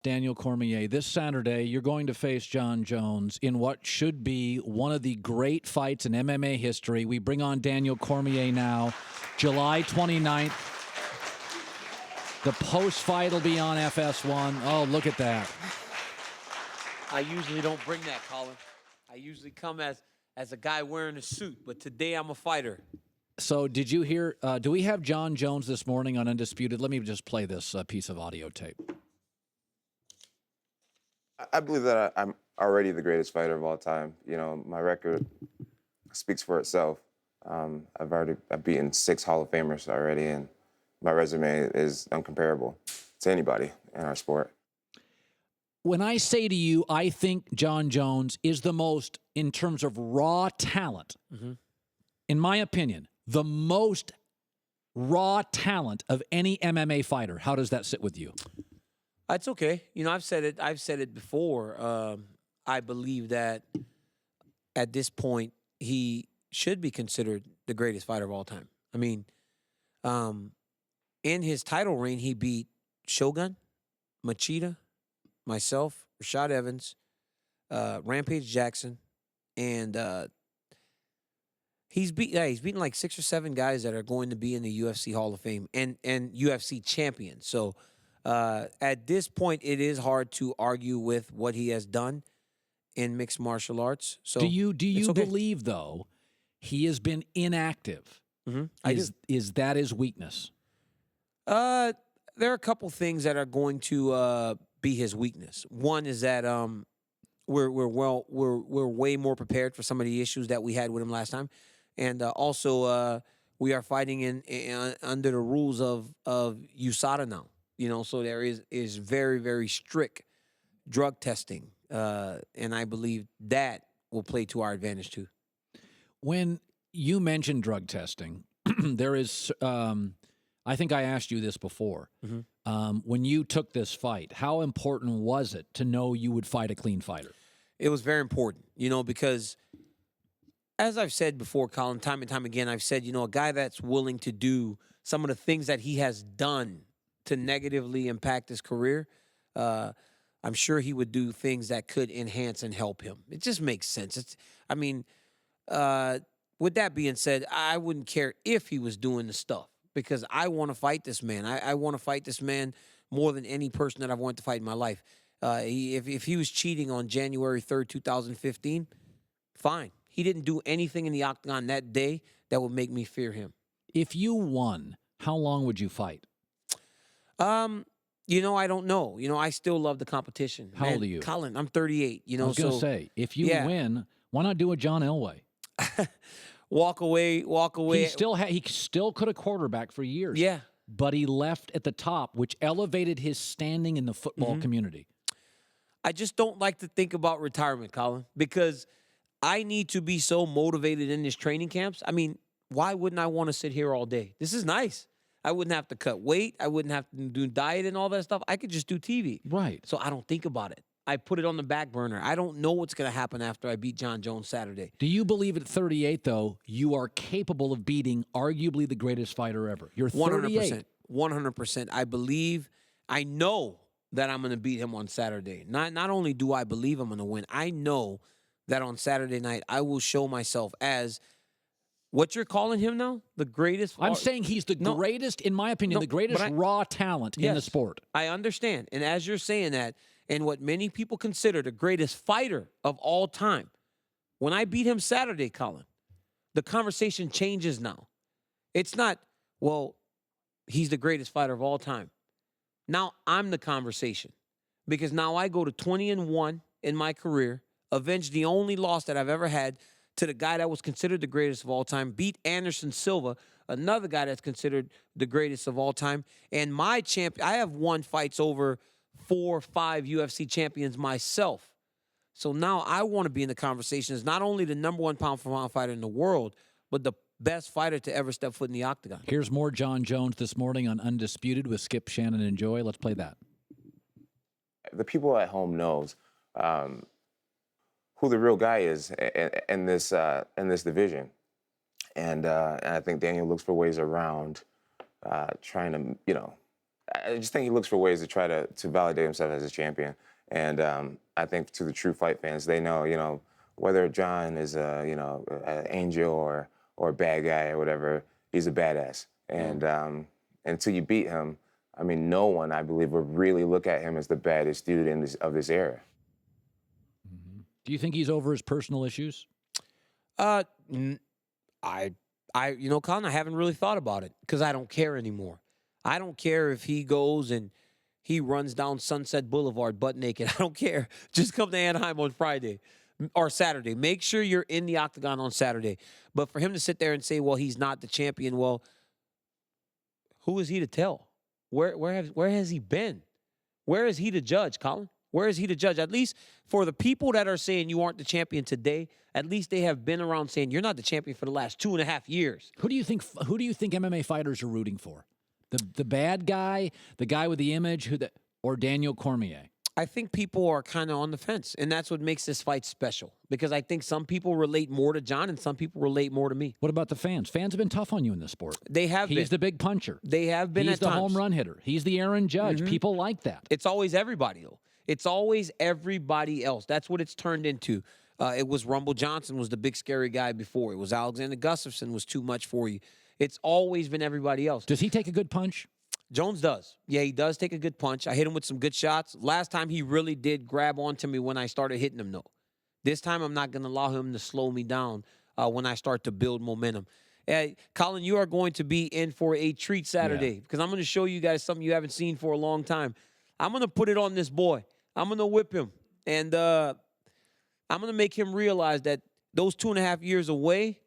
Daniel Cormier, this Saturday, you're going to face Jon Jones in what should be one of the great fights in MMA history. We bring on Daniel Cormier now, July 29th. The post-fight will be on FS1. Oh, look at that. I usually don't bring that, Colin. I usually come as a guy wearing a suit, but today I'm a fighter. So did you hear, do we have Jon Jones this morning on Undisputed? Let me just play this piece of audio tape. I believe that I'm already the greatest fighter of all time. You know, my record speaks for itself. I've beaten 6 Hall of Famers already, and my resume is uncomparable to anybody in our sport. When I say to you, I think Jon Jones is the most, in terms of raw talent, in my opinion, the most raw talent of any MMA fighter. How does that sit with you? It's okay. You know, I've said it before. I believe that at this point, he should be considered the greatest fighter of all time. I mean, in his title reign, he beat Shogun, Machida, myself, Rashad Evans, Rampage Jackson, and he's beaten like 6 or 7 guys that are going to be in the UFC Hall of Fame and UFC champions. So at this point, it is hard to argue with what he has done in mixed martial arts. So do you okay. believe, though, he has been inactive? Is that his weakness? There are a couple things that are going to be his weakness. One is that we're way more prepared for some of the issues that we had with him last time, and also we are fighting in under the rules of USADA now. You know, so there is very, very strict drug testing, and I believe that will play to our advantage too. When you mentioned drug testing, there is. I think I asked you this before. When you took this fight, how important was it to know you would fight a clean fighter? It was very important, you know, because as I've said before, Colin, time and time again, I've said, you know, a guy that's willing to do some of the things that he has done to negatively impact his career, I'm sure he would do things that could enhance and help him. It just makes sense. With that being said, I wouldn't care if he was doing the stuff because I want to fight this man. I want to fight this man more than any person that I've wanted to fight in my life. If he was cheating on January 3rd, 2015, fine. He didn't do anything in the octagon that day that would make me fear him. If you won, how long would you fight? You know, I don't know. You know, I still love the competition. How old are you? Colin, I'm 38. You know, I was going to say, if you win, why not do a John Elway? Walk away. He still could have quarterbacked for years. Yeah. But he left at the top, which elevated his standing in the football community. I just don't like to think about retirement, Colin, because I need to be so motivated in these training camps. I mean, why wouldn't I want to sit here all day? This is nice. I wouldn't have to cut weight. I wouldn't have to do diet and all that stuff. I could just do TV. Right. So I don't think about it. I put it on the back burner. I don't know what's going to happen after I beat Jon Jones Saturday. Do you believe at 38, though, you are capable of beating arguably the greatest fighter ever? You're 38. 100%. I know that I'm going to beat him on Saturday. Not only do I believe I'm going to win, I know that on Saturday night I will show myself as what you're calling him now, the greatest. I'm saying he's the greatest, in my opinion, the greatest raw talent in the sport. I understand. And as you're saying that, and what many people consider the greatest fighter of all time, when I beat him Saturday, Colin, the conversation changes now. It's not, well, he's the greatest fighter of all time. Now I'm the conversation because now I go to 20-1 in my career, avenge the only loss that I've ever had to the guy that was considered the greatest of all time, beat Anderson Silva, another guy that's considered the greatest of all time. And my champ, I have won fights over 4 or 5 UFC champions myself. So now I want to be in the conversation as not only the #1 pound-for-pound fighter in the world, but the best fighter to ever step foot in the octagon. Here's more Jon Jones this morning on Undisputed with Skip, Shannon, and Joy. Let's play that. The people at home knows who the real guy is in this division, and I think Daniel looks for ways around trying to I just think he looks for ways to try to validate himself as a champion. And I think to the true fight fans, they know, whether Jon is an angel or a bad guy or whatever, he's a badass. And until you beat him, I mean, no one, I believe, would really look at him as the baddest dude of this era. Mm-hmm. Do you think he's over his personal issues? Colin, I haven't really thought about it because I don't care anymore. I don't care if he goes and he runs down Sunset Boulevard butt naked. I don't care. Just come to Anaheim on Friday or Saturday. Make sure you're in the octagon on Saturday. But for him to sit there and say, well, he's not the champion, well, who is he to tell? Where has he been? Where is he to judge, Colin? Where is he to judge? At least for the people that are saying you aren't the champion today, at least they have been around saying you're not the champion for the last 2.5 years. Who do you think MMA fighters are rooting for? The bad guy, the guy with the image, or Daniel Cormier? I think people are kind of on the fence, and that's what makes this fight special. Because I think some people relate more to Jon, and some people relate more to me. What about the fans? Fans have been tough on you in this sport. They have been. He's the big puncher. They have been He's at the times. home run hitter. He's the Aaron Judge. Mm-hmm. People like that. It's always everybody, though. It's always everybody else. That's what it's turned into. It was Rumble Johnson was the big scary guy before. It was Alexander Gustafsson was too much for you. It's always been everybody else. Does he take a good punch? Jones does. Yeah, he does take a good punch. I hit him with some good shots. Last time he really did grab onto me when I started hitting him, though. This time I'm not going to allow him to slow me down when I start to build momentum. Colin, you are going to be in for a treat Saturday because I'm going to show you guys something you haven't seen for a long time. I'm going to put it on this boy. I'm going to whip him. And I'm going to make him realize that those 2.5 years away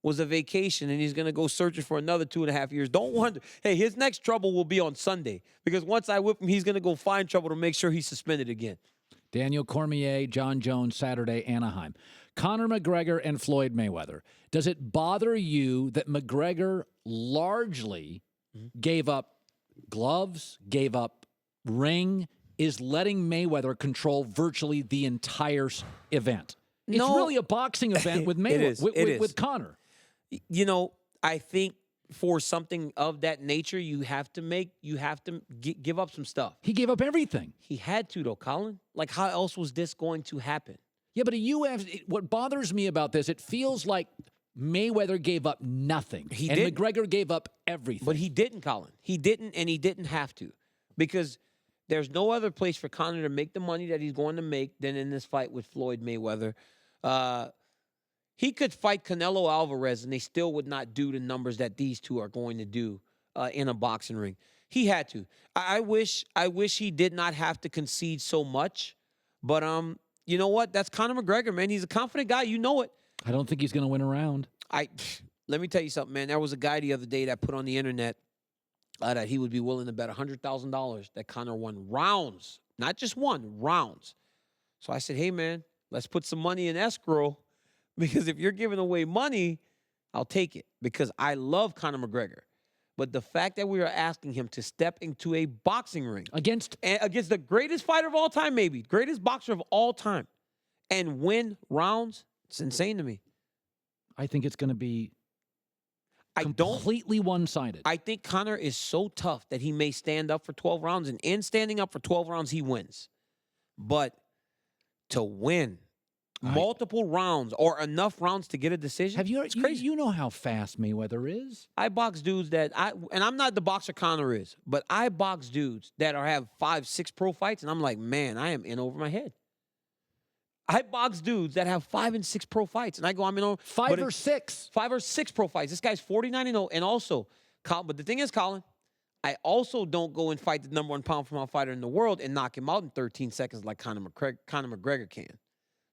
was a vacation, and he's going to go searching for another 2.5 years. Don't wonder. Hey, his next trouble will be on Sunday because once I whip him, he's going to go find trouble to make sure he's suspended again. Daniel Cormier, Jon Jones, Saturday, Anaheim. Conor McGregor and Floyd Mayweather. Does it bother you that McGregor largely gave up gloves, gave up ring, is letting Mayweather control virtually the entire event? It's really a boxing event with Mayweather, with Conor. I think for something of that nature, you have to give up some stuff. He gave up everything. He had to, though, Colin. Like, how else was this going to happen? Yeah, but what bothers me about this, it feels like Mayweather gave up nothing. McGregor gave up everything. But he didn't, Colin. He didn't, and he didn't have to. Because there's no other place for Conor to make the money that he's going to make than in this fight with Floyd Mayweather. He could fight Canelo Alvarez, and they still would not do the numbers that these two are going to do in a boxing ring. He had to. I wish he did not have to concede so much. But you know what? That's Conor McGregor, man. He's a confident guy. You know it. I don't think he's going to win a round. Let me tell you something, man. There was a guy the other day that put on the internet that he would be willing to bet $100,000 that Conor won rounds, not just one, rounds. So I said, hey, man, let's put some money in escrow because if you're giving away money, I'll take it because I love Conor McGregor. But the fact that we are asking him to step into a boxing ring against the greatest fighter of all time, maybe greatest boxer of all time, and win rounds, it's insane to me. I think it's going to be completely one-sided. I think Conor is so tough that he may stand up for 12 rounds, and in standing up for 12 rounds, he wins. But to win multiple rounds or enough rounds to get a decision, it's crazy. You know how fast Mayweather is. I box dudes and I'm not the boxer Conor is, but I box dudes that have 5, 6 pro fights, and I'm like, man, I am in over my head. I box dudes that have 5 and 6 pro fights, and I go, I'm in over 5 or 6. 5 or 6 pro fights. This guy's 49-0, and also, but the thing is, Colin, I also don't go and fight the number 1 pound-for-pound fighter in the world and knock him out in 13 seconds like Conor McGregor can.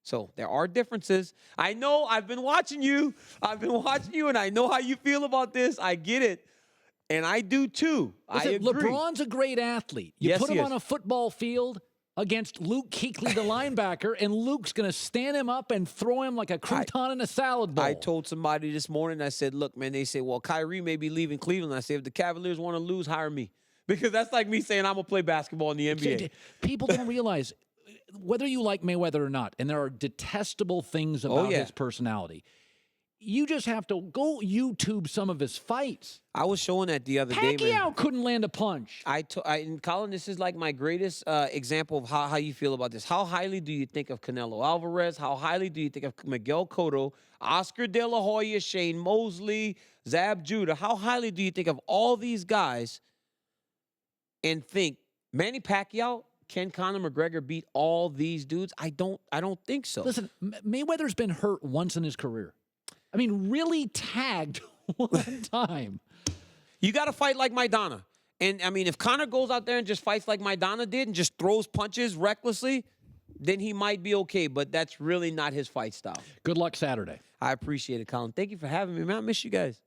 So there are differences. I know. I've been watching you, and I know how you feel about this. I get it, and I do too. I agree. LeBron's a great athlete. You put him on a football field against Luke Kuechly, the linebacker, and Luke's going to stand him up and throw him like a crouton in a salad bowl. I told somebody this morning, I said, look, man, they say, well, Kyrie may be leaving Cleveland. I said, if the Cavaliers want to lose, hire me. Because that's like me saying I'm going to play basketball in the NBA. People don't realize, whether you like Mayweather or not, and there are detestable things about his personality, you just have to go YouTube some of his fights. I was showing that the other day, man. Pacquiao couldn't land a punch. And Colin, this is like my greatest example of how you feel about this. How highly do you think of Canelo Alvarez? How highly do you think of Miguel Cotto, Oscar De La Hoya, Shane Mosley, Zab Judah? How highly do you think of all these guys and think Manny Pacquiao, can Conor McGregor beat all these dudes? I don't think so. Listen, Mayweather's been hurt once in his career. I mean, really tagged one time. You got to fight like Maidana. And, I mean, if Conor goes out there and just fights like Maidana did and just throws punches recklessly, then he might be okay. But that's really not his fight style. Good luck Saturday. I appreciate it, Colin. Thank you for having me, man. I miss you guys.